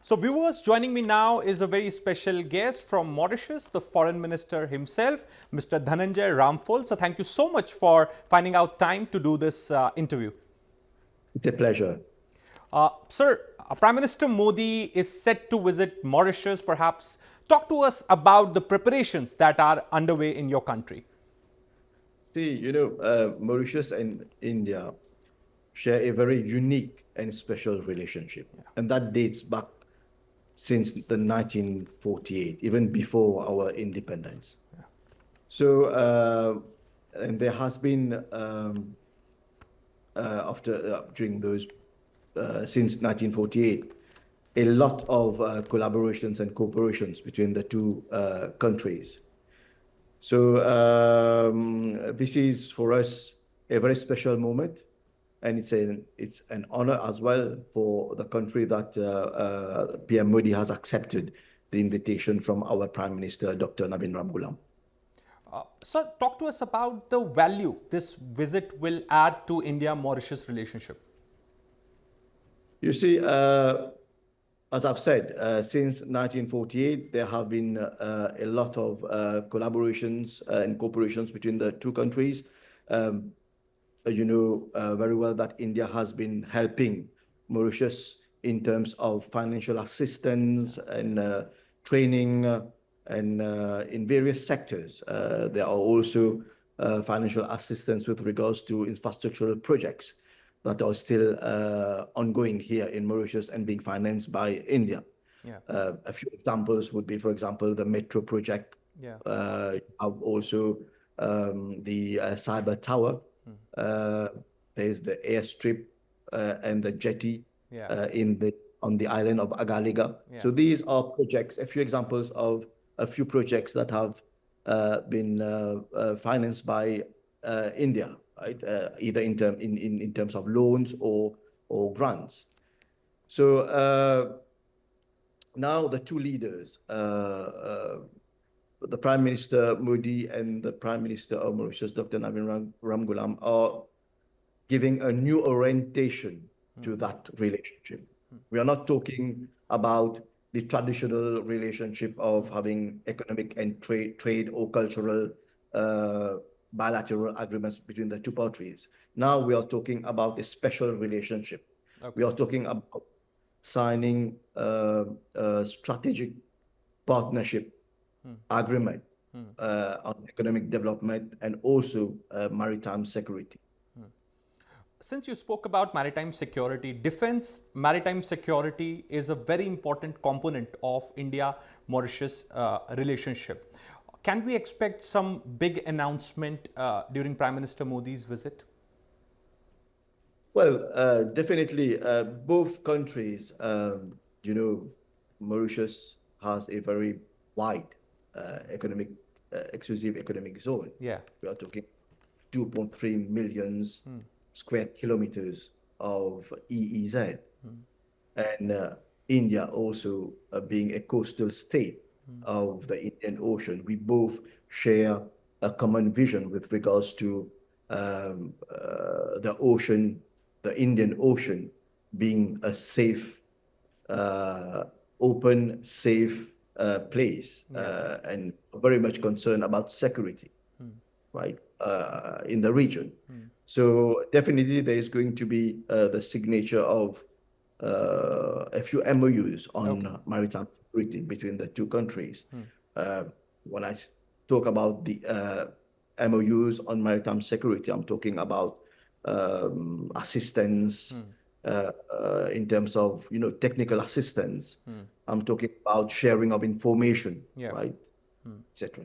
So viewers, joining me now is a very special guest from Mauritius, the Foreign Minister himself, Mr. Dhananjay Ramful. So thank you so much for finding out time to do this interview. It's a pleasure. Sir, Prime Minister Modi is set to visit Mauritius. Perhaps talk to us about the preparations that are underway in your country. See, Mauritius and India share a very unique and special relationship. And that dates back since the 1948, even before our independence. So, and there has been, during those, since 1948, a lot of collaborations and cooperations between the two countries. So this is for us a very special moment, and it's an honor as well for the country that PM Modi has accepted the invitation from our Prime Minister, Dr. Navin Ramgoolam. Sir, talk to us about the value this visit will add to India-Mauritius relationship. You see, as I've said, since 1948, there have been a lot of collaborations and cooperations between the two countries. You know very well that India has been helping Mauritius in terms of financial assistance and training and in various sectors. There are also financial assistance with regards to infrastructural projects that are still ongoing here in Mauritius and being financed by India. Yeah. A few examples would be, for example, the metro project. Yeah. Also the cyber tower. There's the airstrip and the jetty on the island of Agaliga. Yeah. So these are projects, a few examples of a few projects that have been financed by India, right? Either in terms of loans or grants. So now the two leaders, the Prime Minister Modi and the Prime Minister of Mauritius, Dr. Navin Ramgoolam, are giving a new orientation to that relationship. We are not talking about the traditional relationship of having economic and trade or cultural bilateral agreements between the two countries. Now we are talking about a special relationship. Okay. We are talking about signing a strategic partnership agreement on economic development and also maritime security. Since you spoke about maritime security, defense maritime security is a very important component of India-Mauritius relationship. Can we expect some big announcement during Prime Minister Modi's visit? Well, definitely, both countries, Mauritius has a very wide exclusive economic zone. Yeah. We are talking 2.3 million square kilometers of EEZ. And India also being a coastal state of the Indian Ocean. We both share a common vision with regards to the ocean, the Indian Ocean being a safe, open, safe place, and very much concerned about security, right, in the region. So definitely there is going to be the signature of a few MOUs on maritime security between the two countries. When I talk about the MOUs on maritime security, I'm talking about assistance in terms of technical assistance. I'm talking about sharing of information, right, etc.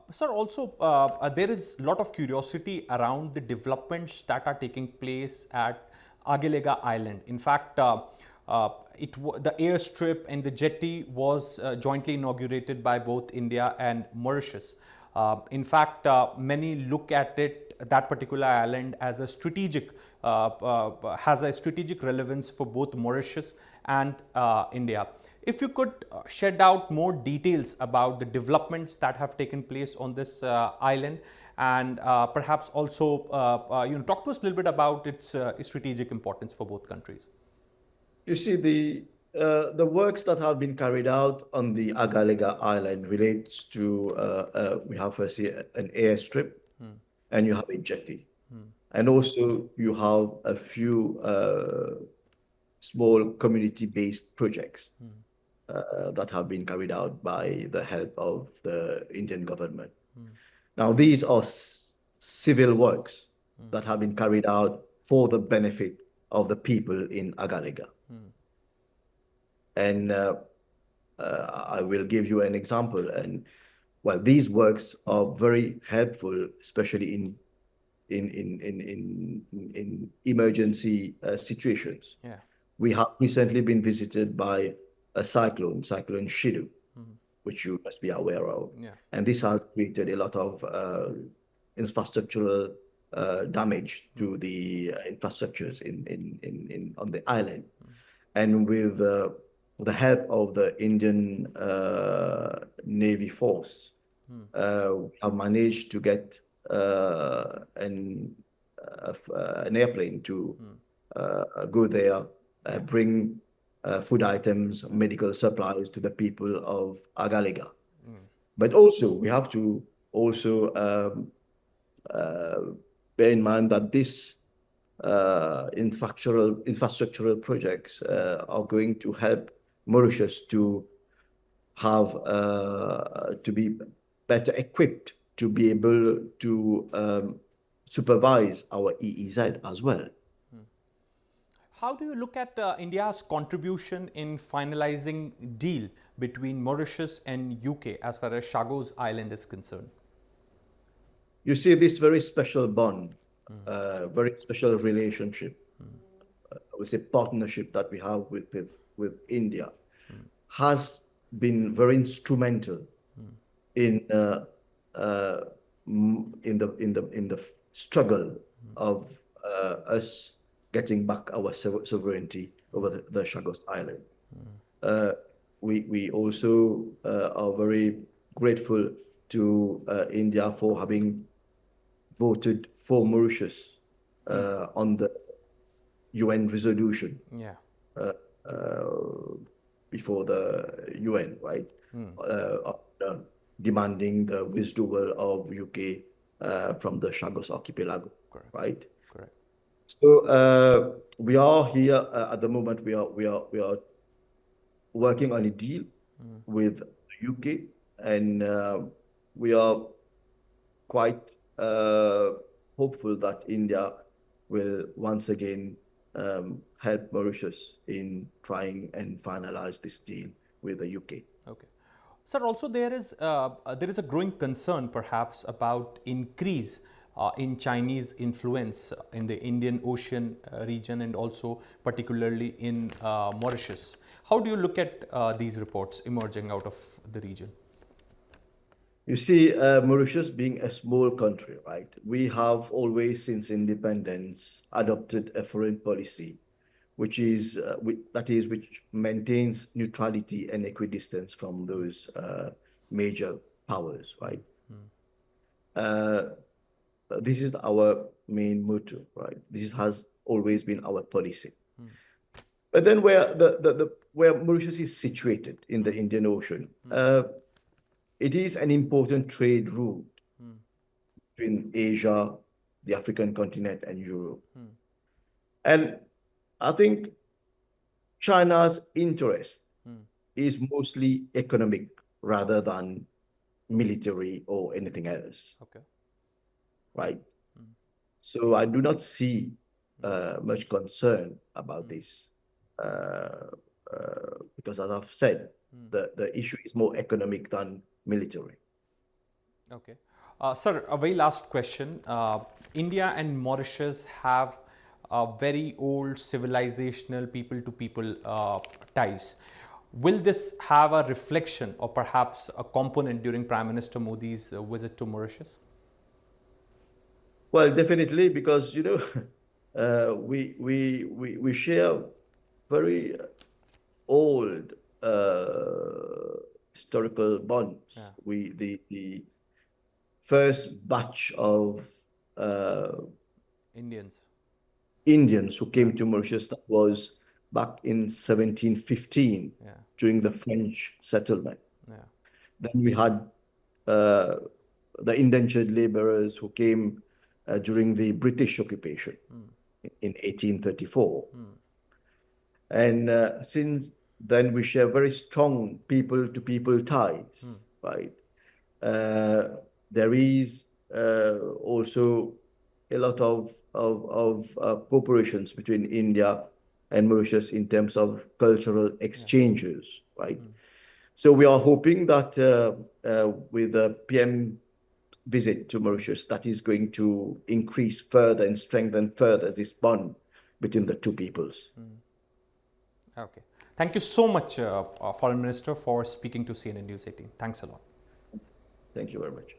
Sir, also there is a lot of curiosity around the developments that are taking place at Agalega Island. In fact, the airstrip and the jetty was jointly inaugurated by both India and Mauritius. In fact, many look at that particular island as a strategic, has a strategic relevance for both Mauritius and India. If you could shed out more details about the developments that have taken place on this island, and perhaps also talk to us a little bit about its strategic importance for both countries. You see, the works that have been carried out on the Agalega Island relates to we have firstly an airstrip, and you have a jetty, and also you have a few small community-based projects that have been carried out by the help of the Indian government. Now, these are civil works that have been carried out for the benefit of the people in Agalega. And I will give you an example. And well, these works are very helpful, especially in emergency situations. Yeah. We have recently been visited by a cyclone Shidu, which you must be aware of. Yeah. And this has created a lot of infrastructural damage to the infrastructures on the island. And with the help of the Indian Navy force, have managed to get an airplane to go there, bring food items, medical supplies to the people of Agalega. But also, we have to also bear in mind that this infrastructural projects are going to help Mauritius to have to be better equipped to be able to supervise our EEZ as well. How do you look at India's contribution in finalizing deal between Mauritius and UK as far as Chagos Island is concerned? You see, this very special bond, very special relationship, I would say partnership that we have with India has been very instrumental in the struggle of us getting back our sovereignty over the Chagos Island. We also are very grateful to India for having voted for Mauritius on the UN resolution. Yeah. Before the UN, right? Demanding the withdrawal of UK from the Chagos archipelago. Correct. Right? Correct. So we are here at the moment. We are working on a deal with the UK, and we are quite hopeful that India will once again help Mauritius in trying and finalize this deal with the UK. Okay. Sir, also there is a growing concern perhaps about increase in Chinese influence in the Indian Ocean region and also particularly in Mauritius. How do you look at these reports emerging out of the region? You see, Mauritius being a small country, right? We have always, since independence, adopted a foreign policy, which maintains neutrality and equidistance from those major powers, right? This is our main motto, right? This has always been our policy. But then where Mauritius is situated in the Indian Ocean, it is an important trade route between Asia, the African continent, and Europe. And I think China's interest is mostly economic rather than military or anything else. Okay. Right? So I do not see much concern about this because, as I've said, the issue is more economic than military. Okay. Sir, a very last question. India and Mauritius have very old civilizational people-to-people ties. Will this have a reflection or perhaps a component during Prime Minister Modi's visit to Mauritius? Well, definitely, because we share very old historical bonds. Yeah. The first batch of Indians who came to Mauritius, that was back in 1715 Yeah. during the French settlement. Yeah. Then we had the indentured laborers who came during the British occupation in 1834. And since then, we share very strong people-to-people ties, right? There is also a lot of cooperations between India and Mauritius in terms of cultural exchanges, right? So we are hoping that with the PM visit to Mauritius, that is going to increase further and strengthen further this bond between the two peoples. Okay. Thank you so much, Foreign Minister, for speaking to CNN News 18. Thanks a lot. Thank you very much.